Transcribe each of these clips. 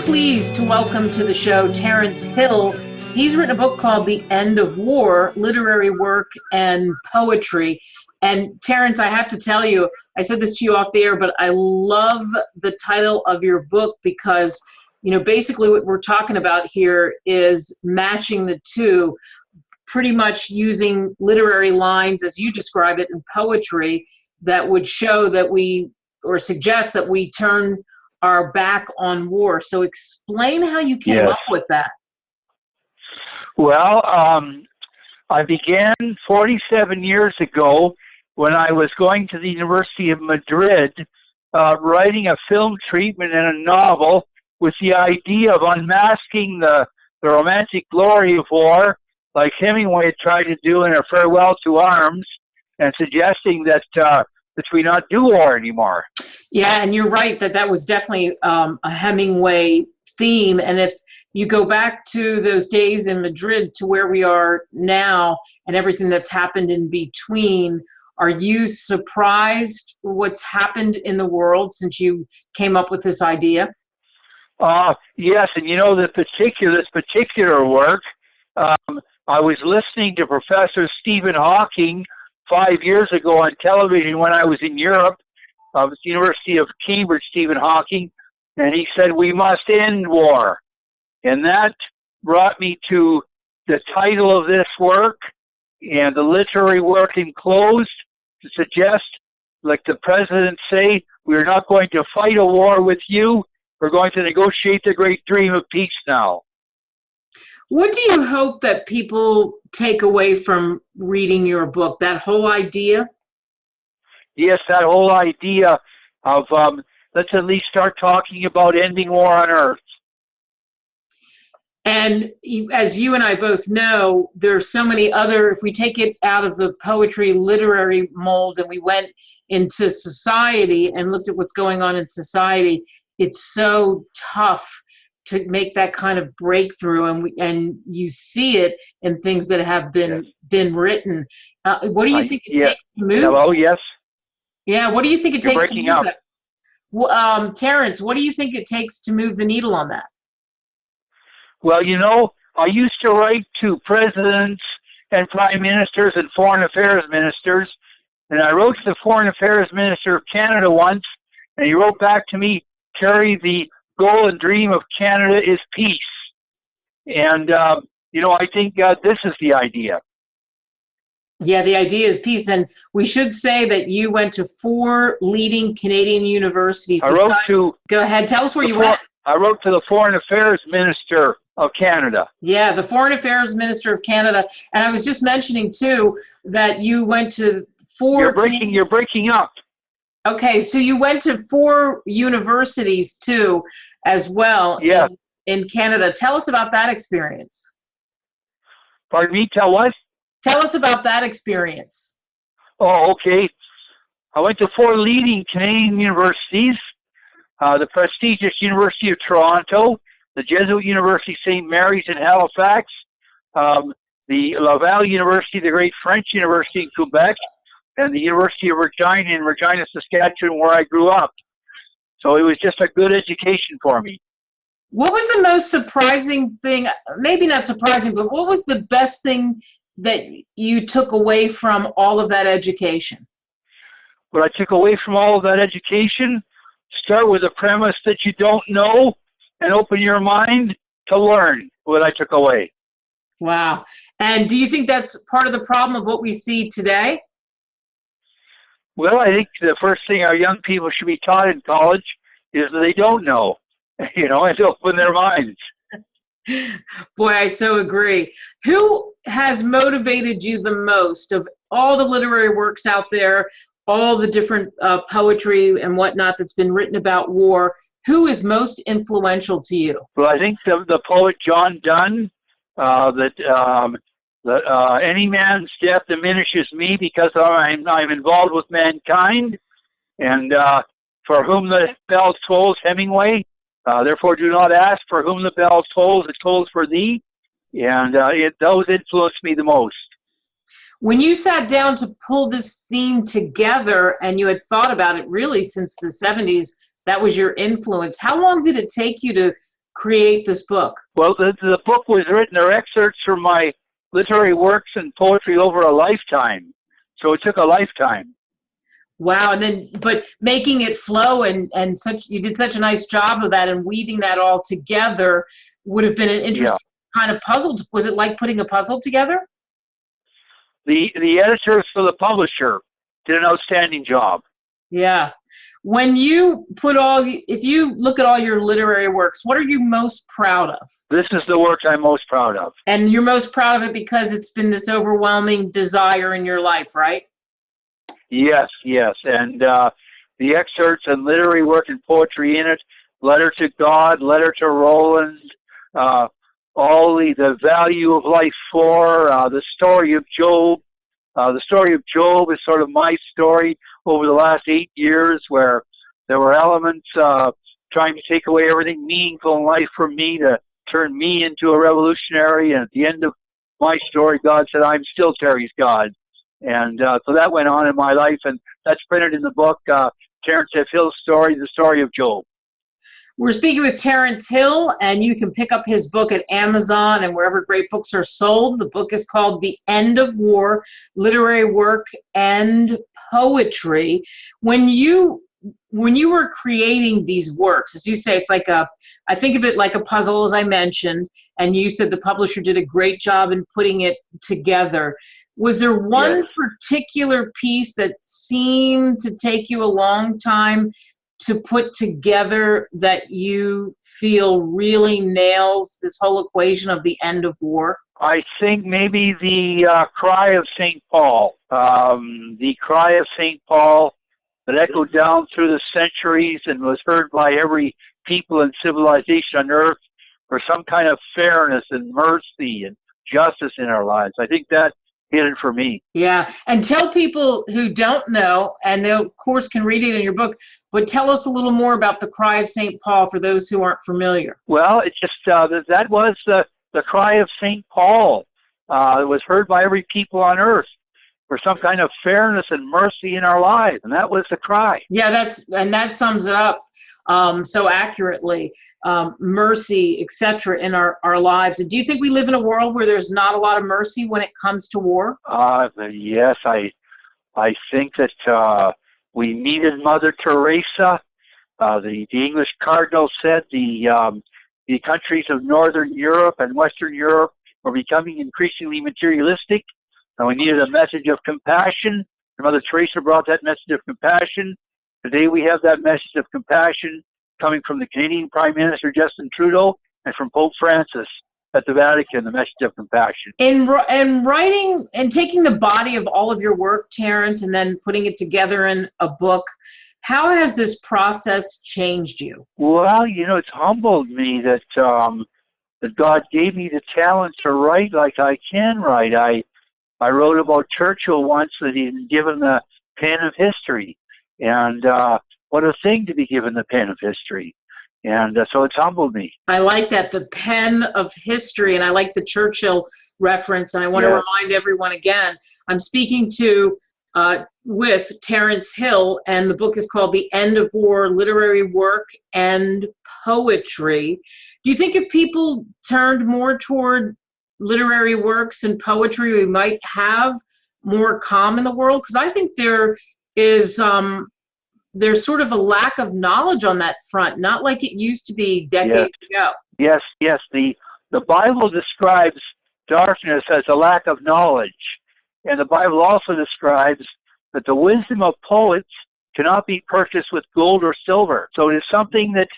pleased to welcome to the show Terence Hill. He's written a book called The End of War, Literary Work and Poetry. And Terence, I have to tell you, I said this to you off the air, but I love the title of your book because, you know, basically what we're talking about here is matching the two, pretty much using literary lines, as you describe it, in poetry that would show that we, or suggest that we turn our back on war. So explain how you came up with that. Well, I began 47 years ago when I was going to the University of Madrid, writing a film treatment and a novel with the idea of unmasking the romantic glory of war, like Hemingway had tried to do in A Farewell to Arms, and suggesting that we not do war anymore. Yeah, and you're right that was definitely a Hemingway theme. And if you go back to those days in Madrid to where we are now and everything that's happened in between, are you surprised what's happened in the world since you came up with this idea? Yes, and you know, this particular work, I was listening to Professor Stephen Hawking 5 years ago on television when I was in Europe, at the University of Cambridge, Stephen Hawking, and he said, we must end war. And that brought me to the title of this work and the literary work enclosed to suggest, like the president say, we're not going to fight a war with you, we're going to negotiate the great dream of peace now. What do you hope that people take away from reading your book, that whole idea? Yes, that whole idea of let's at least start talking about ending war on Earth. And as you and I both know, there's so many other, if we take it out of the poetry literary mold and we went into society and looked at what's going on in society, it's so tough to make that kind of breakthrough, and you see it in things that have been written. What do you think it takes to move? Hello, yes. Yeah, what do you think it takes to move up. that? Well, Terence, what do you think it takes to move the needle on that? Well, you know, I used to write to presidents and prime ministers and foreign affairs ministers, and I wrote to the foreign affairs minister of Canada once, and he wrote back to me, Terry, the goal and dream of Canada is peace. And, you know, I think this is the idea. Yeah, the idea is peace. And we should say that you went to 4 leading Canadian universities. Go ahead, tell us where you went. I wrote to the Foreign Affairs Minister of Canada. Yeah, the Foreign Affairs Minister of Canada. And I was just mentioning, too, that you went to 4... You're breaking up. Okay, so you went to 4 universities, too, as well in Canada. Tell us about that experience. Pardon me, tell what? Tell us about that experience. Oh, okay. I went to 4 leading Canadian universities, the prestigious University of Toronto, the Jesuit University St. Mary's in Halifax, the Laval University, the great French University in Quebec, and the University of Regina in Regina, Saskatchewan, where I grew up. So it was just a good education for me. What was the most surprising thing, maybe not surprising, but what was the best thing that you took away from all of that education? What I took away from all of that education, start with the premise that you don't know and open your mind to learn what I took away. Wow. And do you think that's part of the problem of what we see today? Well, I think the first thing our young people should be taught in college is that they don't know, you know, and to open their minds. Boy, I so agree. Who has motivated you the most of all the literary works out there, all the different poetry and whatnot that's been written about war? Who is most influential to you? Well, I think the poet John Donne, any man's death diminishes me because I'm involved with mankind, and for whom the bell tolls, Hemingway. Therefore, do not ask for whom the bell tolls, it tolls for thee. And those influenced me the most. When you sat down to pull this theme together and you had thought about it really since the 70s, that was your influence. How long did it take you to create this book? Well, the book was written, there are excerpts from my literary works and poetry over a lifetime. So it took a lifetime. Wow, and then, but making it flow and such, you did such a nice job of that, and weaving that all together would have been an interesting kind of puzzle. Was it like putting a puzzle together? The editors for the publisher did an outstanding job. Yeah. When you if you look at all your literary works, what are you most proud of? This is the work I'm most proud of. And you're most proud of it because it's been this overwhelming desire in your life, right? Yes, yes. And the excerpts and literary work and poetry in it, Letter to God, Letter to Roland, all the Value of Life 4, the story of Job. The story of Job is sort of my story over the last 8 years, where there were elements trying to take away everything meaningful in life from me to turn me into a revolutionary. And at the end of my story, God said, I'm still Terry's God. And so that went on in my life, and that's printed in the book, Terrence F. Hill's story, The Story of Job. We're speaking with Terrence Hill, and you can pick up his book at Amazon and wherever great books are sold. The book is called The End of War, Literary Work and Poetry. When you were creating these works, as you say, it's like I think of it like a puzzle, as I mentioned, and you said the publisher did a great job in putting it together. Was there one particular piece that seemed to take you a long time to put together that you feel really nails this whole equation of the end of war? I think maybe the cry of St. Paul. The cry of St. Paul that echoed down through the centuries and was heard by every people and civilization on earth for some kind of fairness and mercy and justice in our lives. I think that hit it for me. Yeah, and tell people who don't know, and they of course can read it in your book, but tell us a little more about the cry of St. Paul for those who aren't familiar. Well, it's just that was the cry of St. Paul. It was heard by every people on earth for some kind of fairness and mercy in our lives, and that was the cry. Yeah, that sums it up so accurately. Mercy, etc., in our lives. And do you think we live in a world where there's not a lot of mercy when it comes to war? Yes, I think that we needed Mother Teresa. The English cardinal said the countries of Northern Europe and Western Europe were becoming increasingly materialistic, and we needed a message of compassion. And Mother Teresa brought that message of compassion. Today we have that message of compassion coming from the Canadian Prime Minister Justin Trudeau and from Pope Francis at the Vatican, the message of compassion. In writing and taking the body of all of your work, Terrence, and then putting it together in a book, how has this process changed you? Well, it's humbled me that that God gave me the talent to write like I can write. I wrote about Churchill once, that he'd given the pen of history, and what a thing to be given the pen of history. And so it's humbled me. I like that, the pen of history, and I like the Churchill reference, and I want to remind everyone again, I'm speaking with Terrence Hill, and the book is called The End of War, Literary Work and Poetry. Do you think if people turned more toward literary works and poetry, we might have more calm in the world? Because I think there's sort of a lack of knowledge on that front, not like it used to be decades ago. Yes. The Bible describes darkness as a lack of knowledge. And the Bible also describes that the wisdom of poets cannot be purchased with gold or silver. So it is something that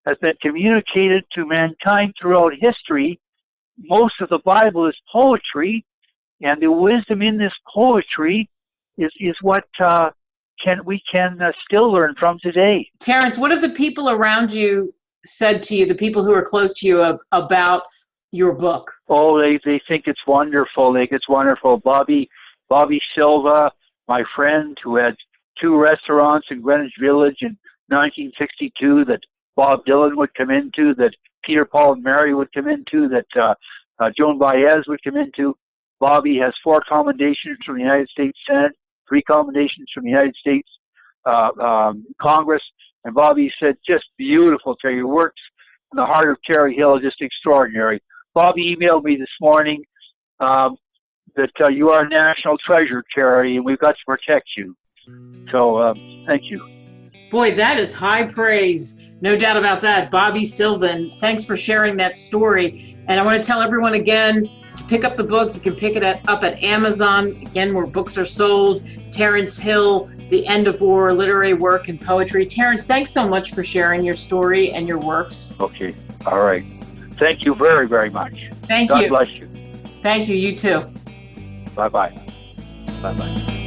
has been communicated to mankind throughout history. Most of the Bible is poetry, and the wisdom in this poetry is what we can still learn from today. Terrence, what have the people around you said to you, the people who are close to you, about your book? Oh, they think it's wonderful. They think it's wonderful. Bobby Silva, my friend, who had 2 restaurants in Greenwich Village in 1962 that Bob Dylan would come into, that Peter, Paul, and Mary would come into, that Joan Baez would come into. Bobby has 4 commendations from the United States Senate, 3 commendations from the United States Congress, and Bobby said, just beautiful, Terry. Your works the heart of Cherry Hill is just extraordinary. Bobby emailed me this morning that you are a national treasure, Cherry, and we've got to protect you. So thank you. Boy, that is high praise. No doubt about that. Bobby Silva, and thanks for sharing that story. And I want to tell everyone again to pick up the book. You can pick it up at Amazon, again, where books are sold. Terence Hill, The End of War, Literary Work and Poetry. Terence, thanks so much for sharing your story and your works. Okay. All right. Thank you very, very much. Thank you. God bless you. Thank you. You too. Bye-bye. Bye-bye.